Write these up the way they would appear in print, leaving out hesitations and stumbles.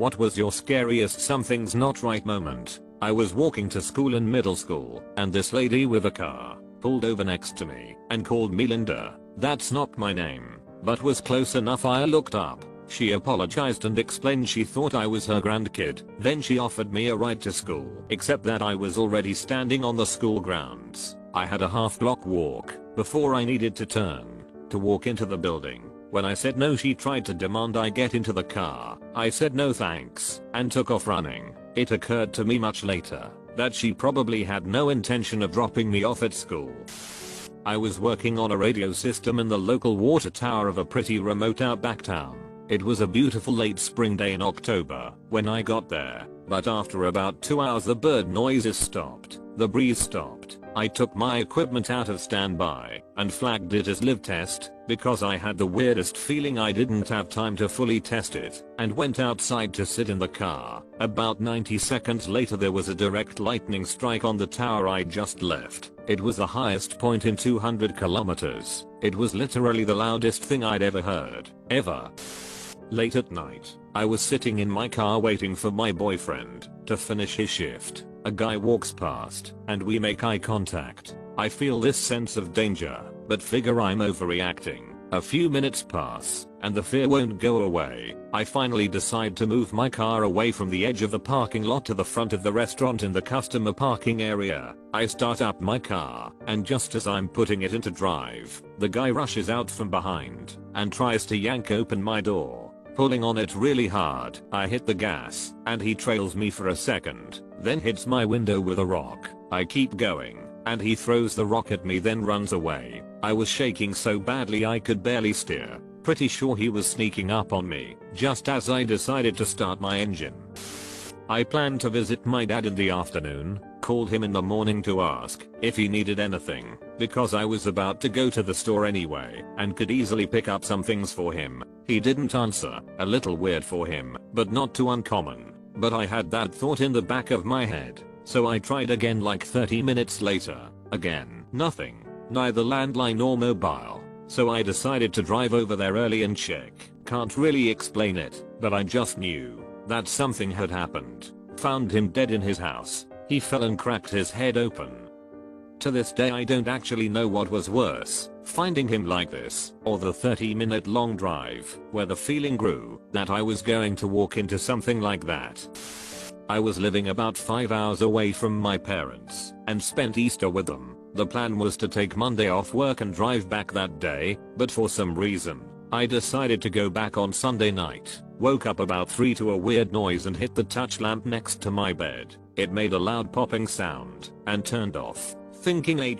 What was your scariest something's not right moment? I was walking to school in middle school, and this lady with a car pulled over next to me and called me Linda. That's not my name, but was close enough. I looked up. She apologized and explained she thought I was her grandkid. Then she offered me a ride to school, except that I was already standing on the school grounds. I had a half-block walk before I needed to turn to walk into the building. When I said no, she tried to demand I get into the car. I said no thanks and took off running. It occurred to me much later that she probably had no intention of dropping me off at school. I was working on a radio system in the local water tower of a pretty remote outback town. It was a beautiful late spring day in October when I got there, but after about 2 hours the bird noises stopped, the breeze stopped. I took my equipment out of standby and flagged it as live test because I had the weirdest feeling I didn't have time to fully test it, and went outside to sit in the car. About 90 seconds later there was a direct lightning strike on the tower I just left. It was the highest point in 200 kilometers. It was literally the loudest thing I'd ever heard, ever. Late at night, I was sitting in my car waiting for my boyfriend to finish his shift. A guy walks past, and we make eye contact. I feel this sense of danger, but figure I'm overreacting. A few minutes pass, and the fear won't go away. I finally decide to move my car away from the edge of the parking lot to the front of the restaurant in the customer parking area. I start up my car, and just as I'm putting it into drive, the guy rushes out from behind and tries to yank open my door. Pulling on it really hard, I hit the gas, and he trails me for a second, then hits my window with a rock. I keep going, and he throws the rock at me then runs away. I was shaking so badly I could barely steer. Pretty sure he was sneaking up on me, just as I decided to start my engine. I planned to visit my dad in the afternoon, called him in the morning to ask if he needed anything, because I was about to go to the store anyway and could easily pick up some things for him. He didn't answer, a little weird for him, but not too uncommon. But I had that thought in the back of my head, so I tried again like 30 minutes later. Again, nothing, neither landline nor mobile. So I decided to drive over there early and check. Can't really explain it, but I just knew that something had happened. Found him dead in his house. He fell and cracked his head open. To this day I don't actually know what was worse, finding him like this, or the 30-minute long drive, where the feeling grew that I was going to walk into something like that. I was living about 5 hours away from my parents, and spent Easter with them. The plan was to take Monday off work and drive back that day, but for some reason, I decided to go back on Sunday night. Woke up about 3 to a weird noise and hit the touch lamp next to my bed. It made a loud popping sound, and turned off. Thinking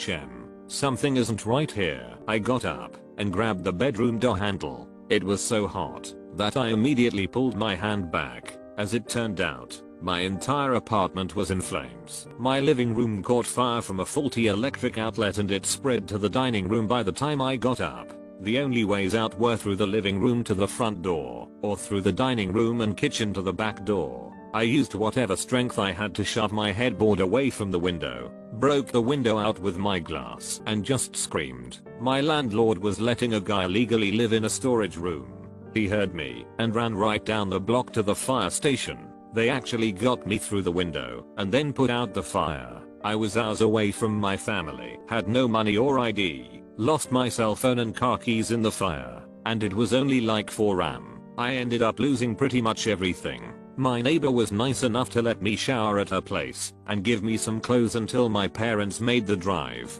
something isn't right here. I got up and grabbed the bedroom door handle. It was so hot that I immediately pulled my hand back. As it turned out, my entire apartment was in flames. My living room caught fire from a faulty electric outlet and it spread to the dining room by the time I got up. The only ways out were through the living room to the front door, or through the dining room and kitchen to the back door. I used whatever strength I had to shove my headboard away from the window, broke the window out with my glass, and just screamed. My landlord was letting a guy legally live in a storage room. He heard me and ran right down the block to the fire station. They actually got me through the window and then put out the fire. I was hours away from my family, had no money or ID, lost my cell phone and car keys in the fire, and it was only like 4 am. I ended up losing pretty much everything. My neighbor was nice enough to let me shower at her place and give me some clothes until my parents made the drive.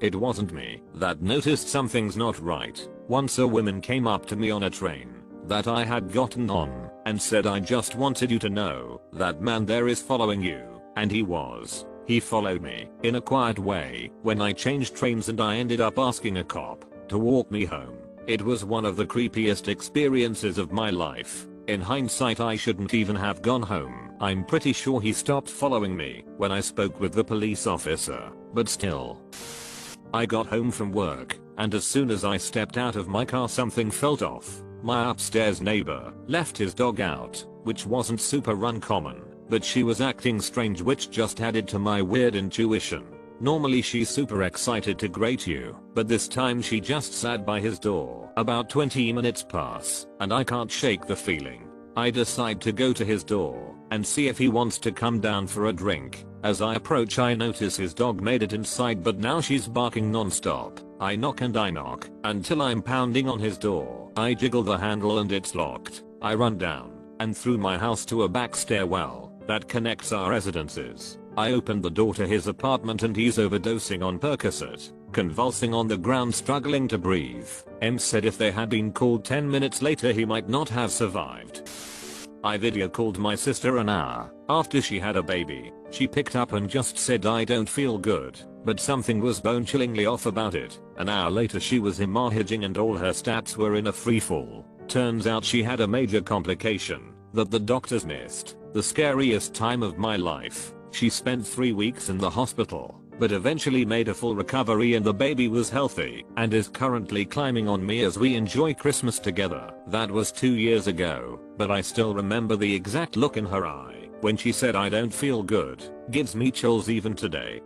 It wasn't me that noticed something's not right. Once a woman came up to me on a train that I had gotten on and said, "I just wanted you to know that man there is following you." And he was. He followed me in a quiet way when I changed trains and I ended up asking a cop to walk me home. It was one of the creepiest experiences of my life. In hindsight I shouldn't even have gone home. I'm pretty sure he stopped following me when I spoke with the police officer, but still. I got home from work, and as soon as I stepped out of my car something felt off. My upstairs neighbor left his dog out, which wasn't super uncommon, but she was acting strange, which just added to my weird intuition. Normally she's super excited to greet you, but this time she just sat by his door. About 20 minutes pass, and I can't shake the feeling I decide to go to his door and see if he wants to come down for a drink. As I approach, I notice his dog made it inside, but now she's barking non-stop. I knock and I knock until I'm pounding on his door. I jiggle the handle and it's locked. I run down and through my house to a back stairwell that connects our residences. I open the door to his apartment and he's overdosing on Percocet, convulsing on the ground, struggling to breathe. M said if they had been called 10 minutes later he might not have survived. I video called my sister an hour after she had a baby. She picked up and just said I don't feel good, but something was bone-chillingly off about it. An hour later she was hemorrhaging and all her stats were in a free fall. Turns out she had a major complication that the doctors missed. The scariest time of my life. She spent 3 weeks in the hospital, but eventually made a full recovery and the baby was healthy and is currently climbing on me as we enjoy Christmas together. That was 2 years ago, but I still remember the exact look in her eye when she said I don't feel good. Gives me chills even today.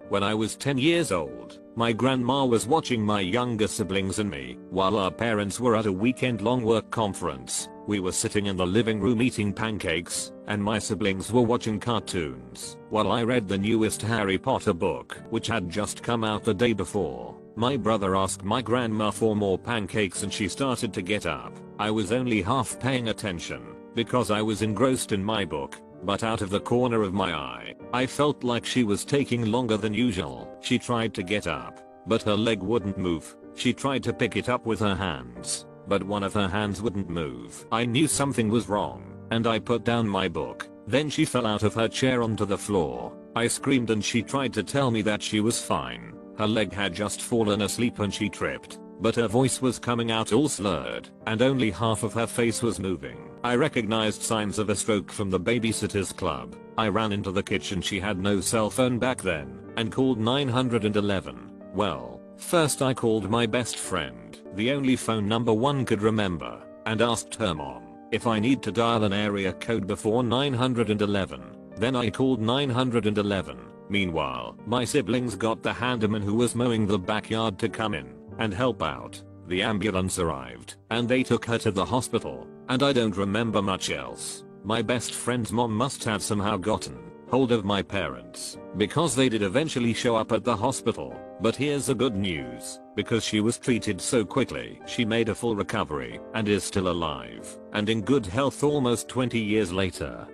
When I was 10 years old, my grandma was watching my younger siblings and me while our parents were at a weekend-long work conference. We were sitting in the living room eating pancakes, and my siblings were watching cartoons while I read the newest Harry Potter book, which had just come out the day before. My brother asked my grandma for more pancakes and she started to get up. I was only half paying attention because I was engrossed in my book, but out of the corner of my eye, I felt like she was taking longer than usual. She tried to get up, but her leg wouldn't move. She tried to pick it up with her hands, but one of her hands wouldn't move. I knew something was wrong, and I put down my book. Then she fell out of her chair onto the floor. I screamed and she tried to tell me that she was fine. Her leg had just fallen asleep and she tripped, but her voice was coming out all slurred, and only half of her face was moving. I recognized signs of a stroke from the babysitters club. I ran into the kitchen. She had no cell phone back then, and called 911. Well, first I called my best friend, the only phone number one could remember, and asked her mom if I need to dial an area code before 911. Then I called 911. Meanwhile, my siblings got the handyman who was mowing the backyard to come in and help out. The ambulance arrived and they took her to the hospital, and I don't remember much else. My best friend's mom must have somehow gotten hold of my parents because they did eventually show up at the hospital. But here's the good news, because she was treated so quickly, she made a full recovery and is still alive and in good health almost 20 years later.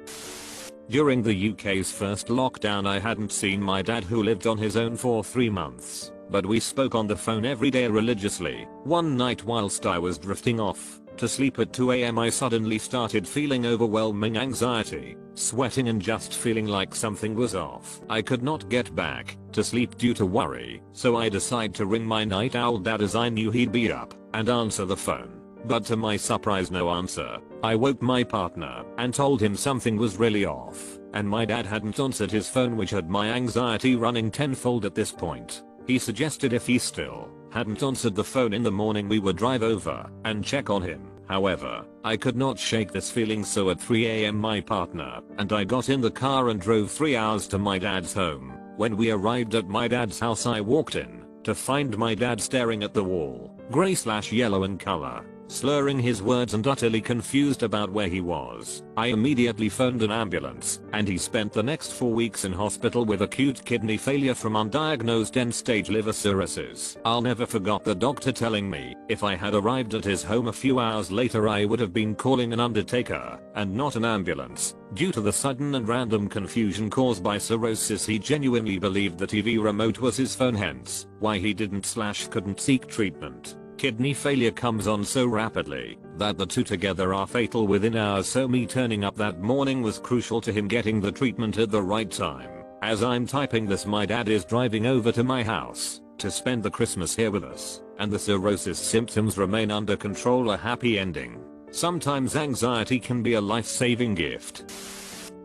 During the UK's first lockdown I hadn't seen my dad, who lived on his own for 3 months, but we spoke on the phone every day religiously. One night whilst I was drifting off to sleep at 2 AM I suddenly started feeling overwhelming anxiety, sweating and just feeling like something was off. I could not get back to sleep due to worry, so I decided to ring my night owl dad as I knew he'd be up and answer the phone. But to my surprise, no answer. I woke my partner and told him something was really off, and my dad hadn't answered his phone, which had my anxiety running tenfold at this point. He suggested if he still hadn't answered the phone in the morning we would drive over and check on him. However, I could not shake this feeling, so at 3 AM my partner and I got in the car and drove 3 hours to my dad's home. When we arrived at my dad's house I walked in to find my dad staring at the wall, grey/yellow in color, slurring his words and utterly confused about where he was. I immediately phoned an ambulance, and he spent the next 4 weeks in hospital with acute kidney failure from undiagnosed end-stage liver cirrhosis. I'll never forget the doctor telling me if I had arrived at his home a few hours later I would have been calling an undertaker and not an ambulance. Due to the sudden and random confusion caused by cirrhosis, he genuinely believed the TV remote was his phone, hence why he couldn't seek treatment. Kidney failure comes on so rapidly that the two together are fatal within hours, so me turning up that morning was crucial to him getting the treatment at the right time. As I'm typing this, my dad is driving over to my house to spend the Christmas here with us, and the cirrhosis symptoms remain under control, a happy ending. Sometimes anxiety can be a life-saving gift.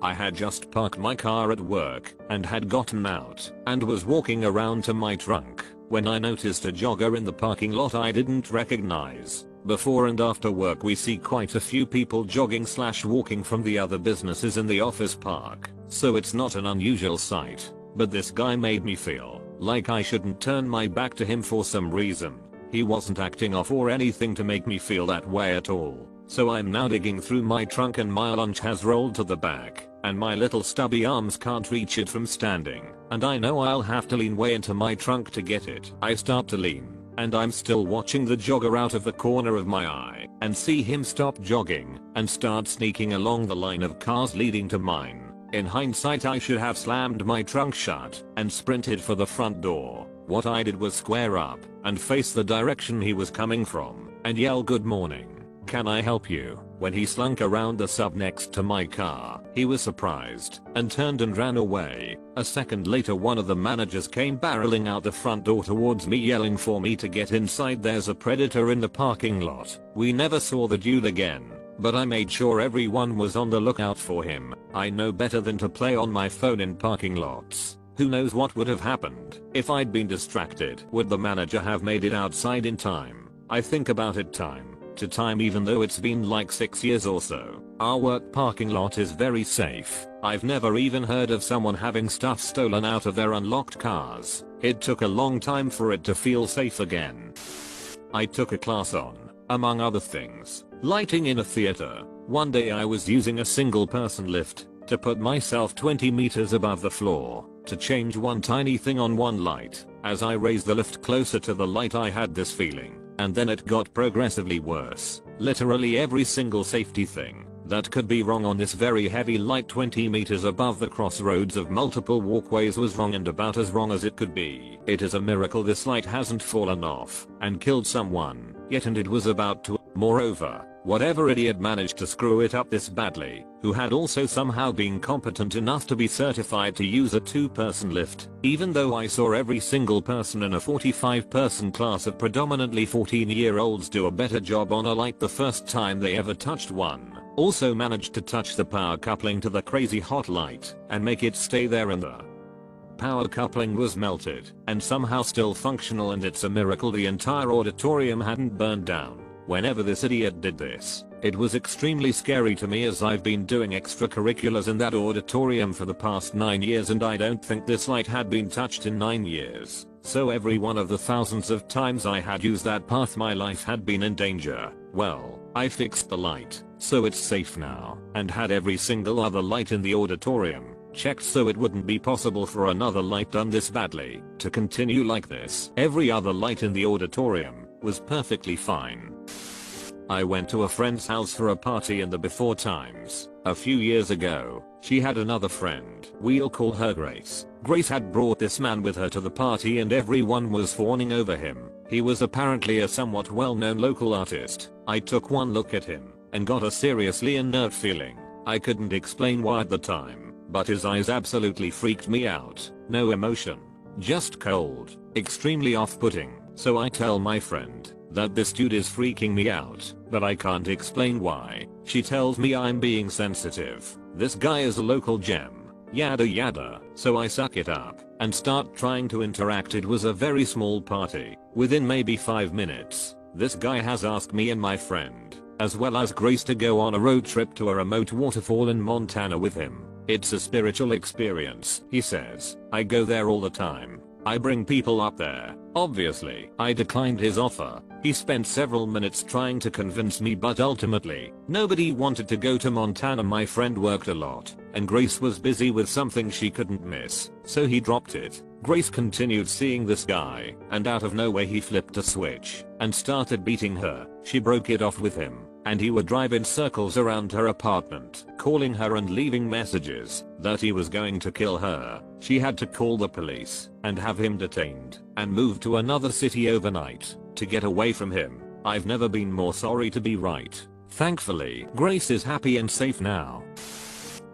I had just parked my car at work and had gotten out and was walking around to my trunk when I noticed a jogger in the parking lot I didn't recognize. Before and after work we see quite a few people jogging/walking from the other businesses in the office park, so it's not an unusual sight. But this guy made me feel like I shouldn't turn my back to him for some reason. He wasn't acting off or anything to make me feel that way at all. So I'm now digging through my trunk and my lunch has rolled to the back, and my little stubby arms can't reach it from standing, and I know I'll have to lean way into my trunk to get it. I start to lean, and I'm still watching the jogger out of the corner of my eye, and see him stop jogging, and start sneaking along the line of cars leading to mine. In hindsight I should have slammed my trunk shut, and sprinted for the front door. What I did was square up, and face the direction he was coming from, and yell good morning. Can I help you? When he slunk around the sub next to my car, he was surprised, and turned and ran away. A second later one of the managers came barreling out the front door towards me yelling for me to get inside, there's a predator in the parking lot. We never saw the dude again, but I made sure everyone was on the lookout for him. I know better than to play on my phone in parking lots. Who knows what would have happened if I'd been distracted? Would the manager have made it outside in time? I think about it time to time even though it's been like 6 years or so. Our work parking lot is very safe. I've never even heard of someone having stuff stolen out of their unlocked cars. It took a long time for it to feel safe again. I took a class on, among other things, lighting in a theater. One day I was using a single person lift to put myself 20 meters above the floor to change one tiny thing on one light. As I raised the lift closer to the light I had this feeling, and then it got progressively worse. Literally every single safety thing that could be wrong on this very heavy light 20 meters above the crossroads of multiple walkways was wrong, and about as wrong as it could be. It is a miracle this light hasn't fallen off and killed someone yet, and it was about to. Moreover, whatever idiot managed to screw it up this badly, who had also somehow been competent enough to be certified to use a 2-person lift, even though I saw every single person in a 45-person class of predominantly 14-year-olds do a better job on a light the first time they ever touched one, also managed to touch the power coupling to the crazy hot light and make it stay there, and the power coupling was melted and somehow still functional, and it's a miracle the entire auditorium hadn't burned down. Whenever this idiot did this, it was extremely scary to me, as I've been doing extracurriculars in that auditorium for the past 9 years, and I don't think this light had been touched in 9 years. So every one of the thousands of times I had used that path, my life had been in danger. Well, I fixed the light, so it's safe now, and had every single other light in the auditorium checked so it wouldn't be possible for another light done this badly to continue like this. Every other light in the auditorium was perfectly fine. I went to a friend's house for a party in the before times. A few years ago, she had another friend. We'll call her Grace. Grace had brought this man with her to the party, and everyone was fawning over him. He was apparently a somewhat well-known local artist. I took one look at him and got a seriously inert feeling. I couldn't explain why at the time, but his eyes absolutely freaked me out. No emotion, just cold, extremely off-putting. So I tell my friend that this dude is freaking me out, but I can't explain why. She tells me I'm being sensitive. This guy is a local gem, yada yada. So I suck it up and start trying to interact. It was a very small party. Within maybe 5 minutes, this guy has asked me and my friend, as well as Grace, to go on a road trip to a remote waterfall in Montana with him. It's a spiritual experience, he says. I go there all the time. I bring people up there. Obviously, I declined his offer. He spent several minutes trying to convince me, but ultimately, nobody wanted to go to Montana. My friend worked a lot, and Grace was busy with something she couldn't miss, so he dropped it. Grace continued seeing this guy, and out of nowhere he flipped a switch and started beating her. She broke it off with him, and he would drive in circles around her apartment, calling her and leaving messages that he was going to kill her. She had to call the police and have him detained and move to another city overnight to get away from him. I've never been more sorry to be right. Thankfully, Grace is happy and safe now.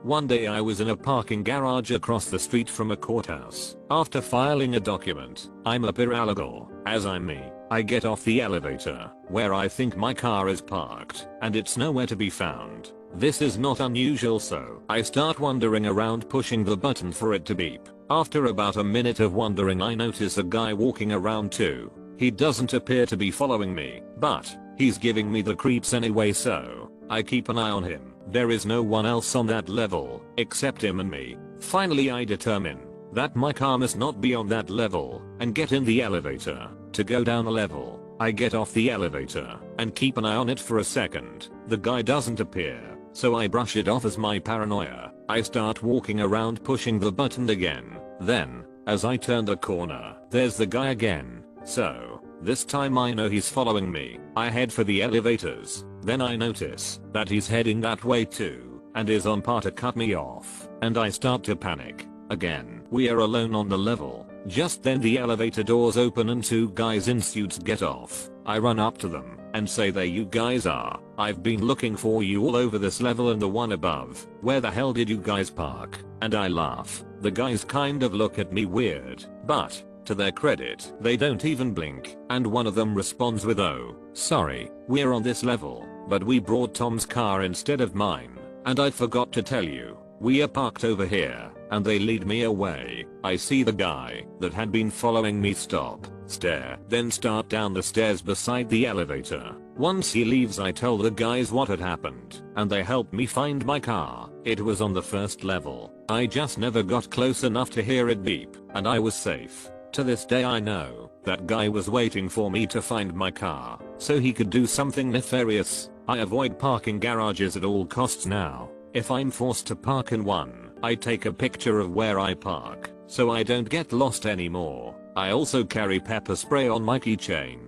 One day I was in a parking garage across the street from a courthouse. After filing a document, I'm a paralegal. As I'm me, I get off the elevator, where I think my car is parked, and it's nowhere to be found. This is not unusual, so I start wandering around pushing the button for it to beep. After about a minute of wandering, I notice a guy walking around too. He doesn't appear to be following me, but he's giving me the creeps anyway, so I keep an eye on him. There is no one else on that level except him and me. Finally I determine that my car must not be on that level and get in the elevator to go down a level. I get off the elevator and keep an eye on it for a second. The guy doesn't appear, so I brush it off as my paranoia. I start walking around pushing the button again. Then, as I turn the corner, there's the guy again. So, this time I know he's following me. I head for the elevators. Then I notice that he's heading that way too, and is on par to cut me off. And I start to panic. Again, we are alone on the level. Just then the elevator doors open and two guys in suits get off. I run up to them and say, "There you guys are. I've been looking for you all over this level and the one above. Where the hell did you guys park?" And I laugh. The guys kind of look at me weird, but to their credit, they don't even blink, and one of them responds with, "Oh, sorry, we're on this level, but we brought Tom's car instead of mine, and I forgot to tell you, we are parked over here," and they lead me away. I see the guy that had been following me stop, stare, then start down the stairs beside the elevator. Once he leaves, I tell the guys what had happened, and they help me find my car. It was on the first level. I just never got close enough to hear it beep, and I was safe. To this day I know that guy was waiting for me to find my car so he could do something nefarious. I avoid parking garages at all costs now. If I'm forced to park in one, I take a picture of where I park so I don't get lost anymore. I also carry pepper spray on my keychain.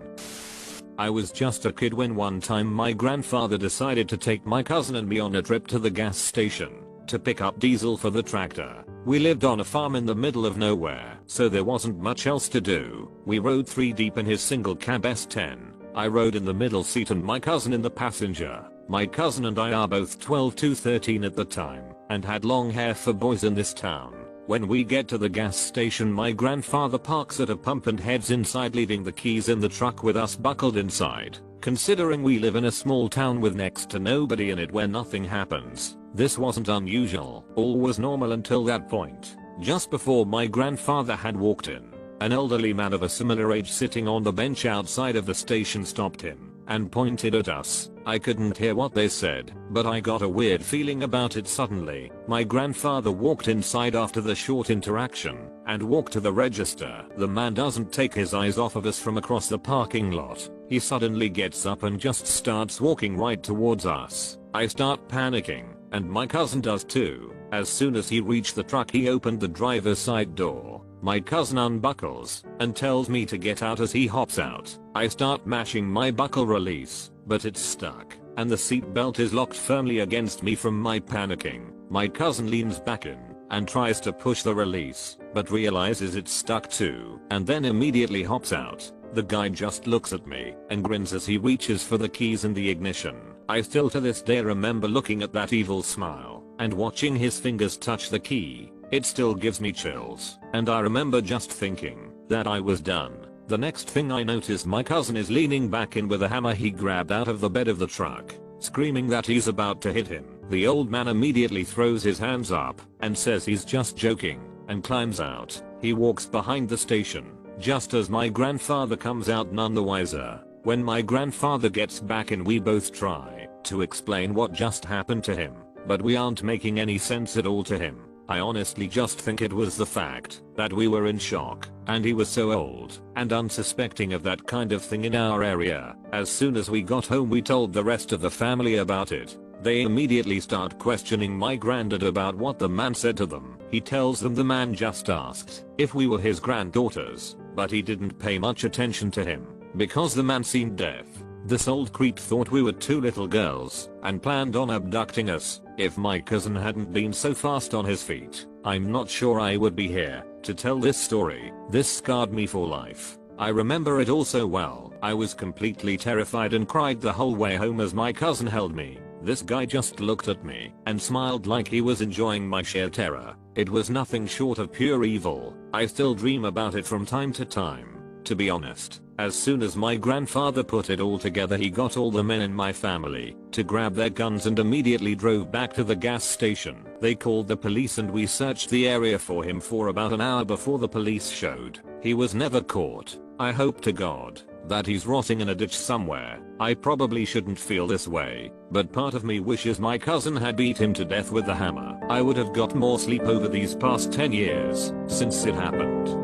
I was just a kid when one time my grandfather decided to take my cousin and me on a trip to the gas station to pick up diesel for the tractor. We lived on a farm in the middle of nowhere, so there wasn't much else to do. We rode 3 deep in his single cab S10. I rode in the middle seat and my cousin in the passenger. My cousin and I are both 12 to 13 at the time and had long hair for boys in this town. When we get to the gas station, my grandfather parks at a pump and heads inside, leaving the keys in the truck with us buckled inside. Considering we live in a small town with next to nobody in it where nothing happens, this wasn't unusual. All was normal until that point. Just before my grandfather had walked in, an elderly man of a similar age sitting on the bench outside of the station stopped him and pointed at us. I couldn't hear what they said, but I got a weird feeling about it suddenly. My grandfather walked inside after the short interaction and walked to the register. The man doesn't take his eyes off of us from across the parking lot. He suddenly gets up and just starts walking right towards us. I start panicking, and my cousin does too. As soon as he reached the truck, he opened the driver's side door. My cousin unbuckles and tells me to get out as he hops out. I start mashing my buckle release, but it's stuck, and the seat belt is locked firmly against me from my panicking. My cousin leans back in and tries to push the release, but realizes it's stuck too, and then immediately hops out. The guy just looks at me and grins as he reaches for the keys in the ignition. I still to this day remember looking at that evil smile and watching his fingers touch the key. It still gives me chills, and I remember just thinking that I was done. The next thing I notice, my cousin is leaning back in with a hammer he grabbed out of the bed of the truck, screaming that he's about to hit him. The old man immediately throws his hands up and says he's just joking and climbs out. He walks behind the station just as my grandfather comes out, none the wiser. When my grandfather gets back in, we both try to explain what just happened to him, but we aren't making any sense at all to him. I honestly just think it was the fact that we were in shock and he was so old and unsuspecting of that kind of thing in our area. As soon as we got home, we told the rest of the family about it. They immediately start questioning my granddad about what the man said to them. He tells them the man just asked if we were his granddaughters, but he didn't pay much attention to him because the man seemed deaf. This old creep thought we were 2 little girls and planned on abducting us. If my cousin hadn't been so fast on his feet, I'm not sure I would be here to tell this story. This scarred me for life. I remember it all so well. I was completely terrified and cried the whole way home as my cousin held me. This guy just looked at me and smiled like he was enjoying my sheer terror. It was nothing short of pure evil. I still dream about it from time to time. To be honest, as soon as my grandfather put it all together, he got all the men in my family to grab their guns and immediately drove back to the gas station. They called the police and we searched the area for him for about an hour before the police showed. He was never caught. I hope to God that he's rotting in a ditch somewhere. I probably shouldn't feel this way, but part of me wishes my cousin had beat him to death with the hammer. I would have got more sleep over these past 10 years since it happened.